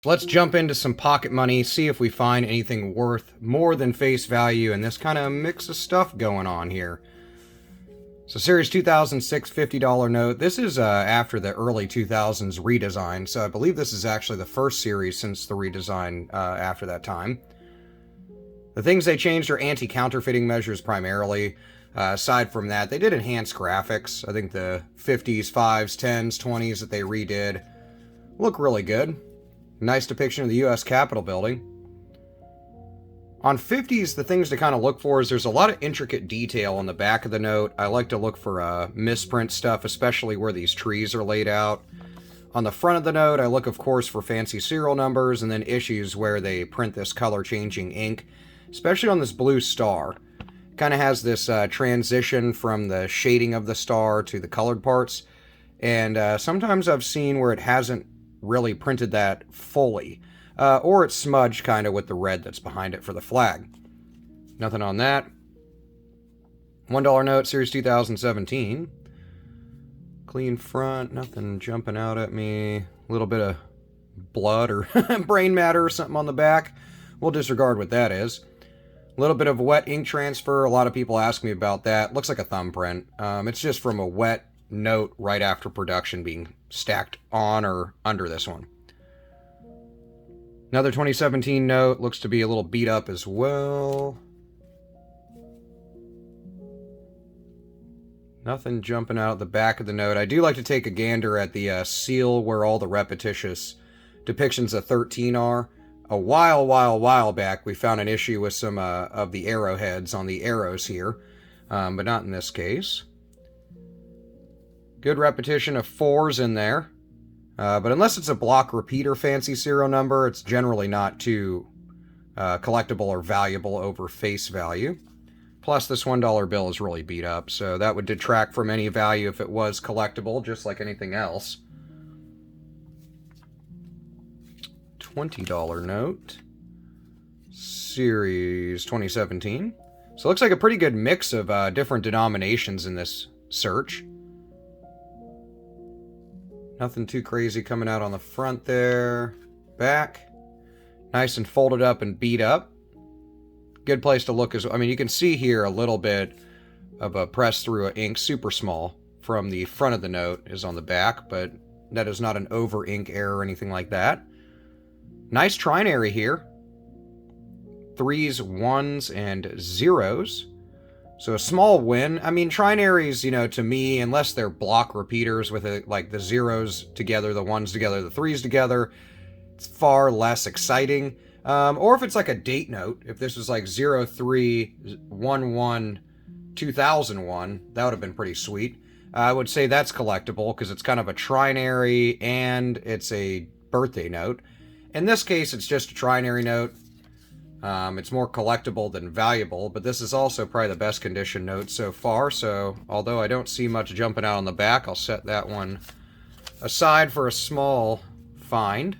Let's jump into some pocket money, see if we find anything worth more than face value and this kind of mix of stuff going on here. So Series 2006 $50 note. This is after the early 2000s redesign, so I believe this is actually the first series since the redesign after that time. The things they changed are anti-counterfeiting measures primarily. Aside from that, they did enhance graphics. I think the 50s, 5s, 10s, 20s that they redid look really good. Nice depiction of the U.S. Capitol building. On 50s, the things to kind of look for is there's a lot of intricate detail on the back of the note. I like to look for misprint stuff, especially where these trees are laid out. On the front of the note, I look, of course, for fancy serial numbers and then issues where they print this color-changing ink, especially on this blue star. Kind of has this transition from the shading of the star to the colored parts, and sometimes I've seen where it hasn't really printed that fully, or it's smudged kind of with the red that's behind it for the flag. Nothing on that. $1 note, Series 2017. Clean front, nothing jumping out at me. A little bit of blood or brain matter or something on the back. We'll disregard what that is. A little bit of wet ink transfer. A lot of people ask me about that. Looks like a thumbprint. It's just from a wet note right after production being stacked on or under this one. Another 2017 note. Looks to be a little beat up as well. Nothing jumping out the back of the note. I do like to take a gander at the seal where all the repetitious depictions of 13 are. A while back, we found an issue with some of the arrowheads on the arrows here, but not in this case. Good repetition of 4s in there, but unless it's a block repeater fancy serial number, it's generally not too collectible or valuable over face value. Plus, this $1 bill is really beat up, so that would detract from any value if it was collectible, just like anything else. $20 note. Series 2017. So it looks like a pretty good mix of different denominations in this search. Nothing too crazy coming out on the front there. Back. Nice and folded up and beat up. Good place to look as well. I mean, you can see here a little bit of a press through of ink, super small, from the front of the note is on the back, but that is not an over ink error or anything like that. Nice trinary here. 3s, 1s, and 0s. So a small win. I mean, trinaries, to me, unless they're block repeaters with like the 0s together, the 1s together, the 3s together, it's far less exciting. Or if it's like a date note, if this was like 0311 2001, that would have been pretty sweet. I would say that's collectible because it's kind of a trinary and it's a birthday note. In this case, it's just a trinary note. It's more collectible than valuable, but this is also probably the best condition note so far, so although I don't see much jumping out on the back, I'll set that one aside for a small find.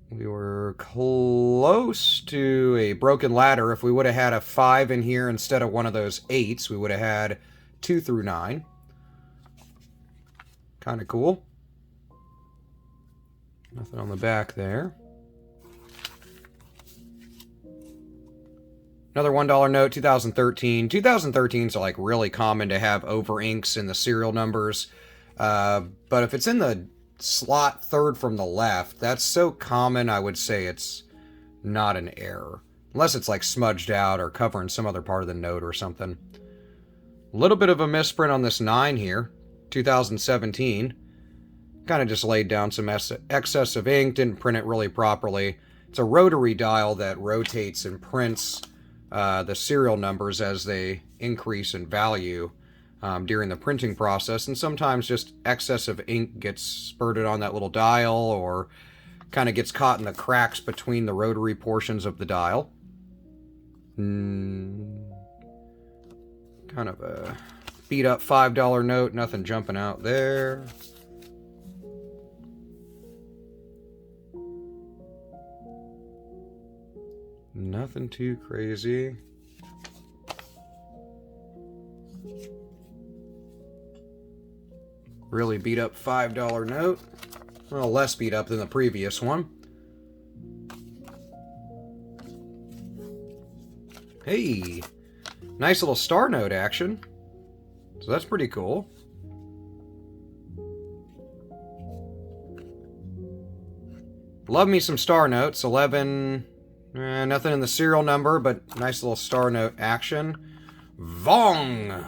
We were close to a broken ladder. If we would have had a 5 in here instead of one of those 8s, we would have had 2 through 9. Kind of cool. Nothing on the back there. Another $1 note, 2013. 2013s are like really common to have over inks in the serial numbers. But if it's in the slot third from the left, that's so common I would say it's not an error. Unless it's like smudged out or covering some other part of the note or something. A little bit of a misprint on this 9 here. 2017. Kind of just laid down some excess of ink, didn't print it really properly. It's a rotary dial that rotates and prints the serial numbers as they increase in value during the printing process, and sometimes just excess of ink gets spurted on that little dial or kind of gets caught in the cracks between the rotary portions of the dial. Kind of a beat up $5 note, nothing jumping out there. Nothing too crazy. Really beat up $5 note. Well, less beat up than the previous one. Hey, nice little Starnote action. So that's pretty cool. Love me some Starnotes. 11, nothing in the serial number, but nice little Starnote action. Vong!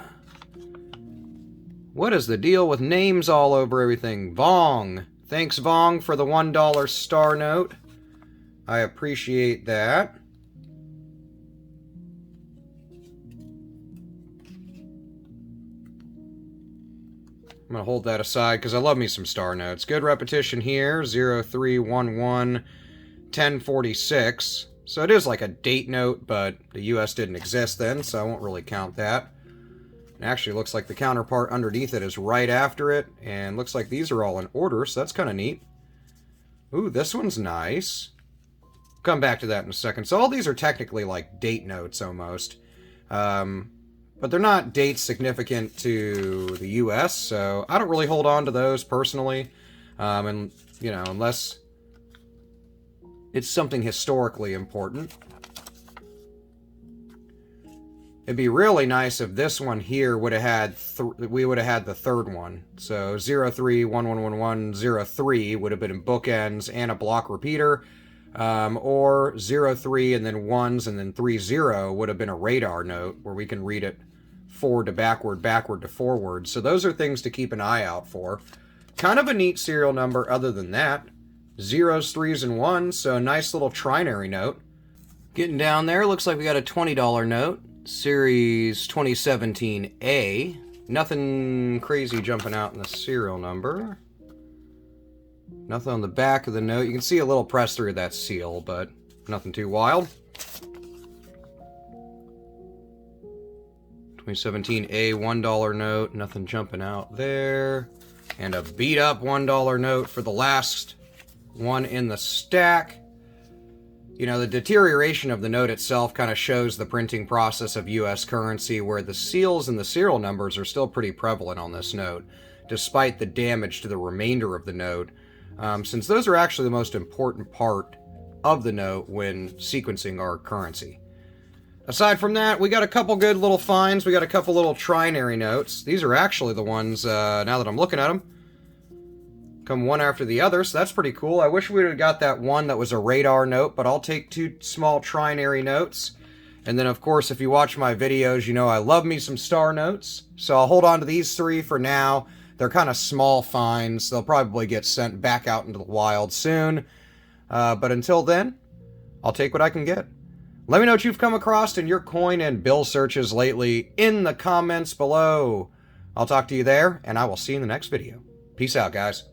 What is the deal with names all over everything? Vong! Thanks, Vong, for the $1 Starnote. I appreciate that. I'm going to hold that aside because I love me some Starnotes. Good repetition here. 0311 1046. So it is like a date note, but the US didn't exist then, so I won't really count that. It actually looks like the counterpart underneath it is right after it, and looks like these are all in order, so that's kind of neat. Ooh, this one's nice. Come back to that in a second. So all these are technically like date notes almost. But they're not dates significant to the US, so I don't really hold on to those personally. And, you know, unless it's something historically important. It'd be really nice if this one here would have had, we would have had the third one. So 03111103 would have been in bookends and a block repeater. Or 03 and then 1s and then 30 would have been a radar note where we can read it forward to backward, backward to forward. So those are things to keep an eye out for. Kind of a neat serial number other than that. 0s, 3s, and 1s, so a nice little trinary note. Getting down there, looks like we got a $20 note. Series 2017A. Nothing crazy jumping out in the serial number. Nothing on the back of the note. You can see a little press through that seal, but nothing too wild. 2017A $1 note. Nothing jumping out there. And a beat up $1 note for the last one in the stack. You know, the deterioration of the note itself kind of shows the printing process of US currency, where the seals and the serial numbers are still pretty prevalent on this note, despite the damage to the remainder of the note. Since those are actually the most important part of the note when sequencing our currency. Aside from that, we got a couple good little finds. We got a couple little trinary notes. These are actually the ones, now that I'm looking at them, come one after the other, so that's pretty cool. I wish we would have got that one that was a radar note, but I'll take 2 small trinary notes. And then, of course, if you watch my videos, you know I love me some star notes. So I'll hold on to these 3 for now. They're kind of small finds. They'll probably get sent back out into the wild soon. But until then, I'll take what I can get. Let me know what you've come across in your coin and bill searches lately in the comments below. I'll talk to you there, and I will see you in the next video. Peace out, guys.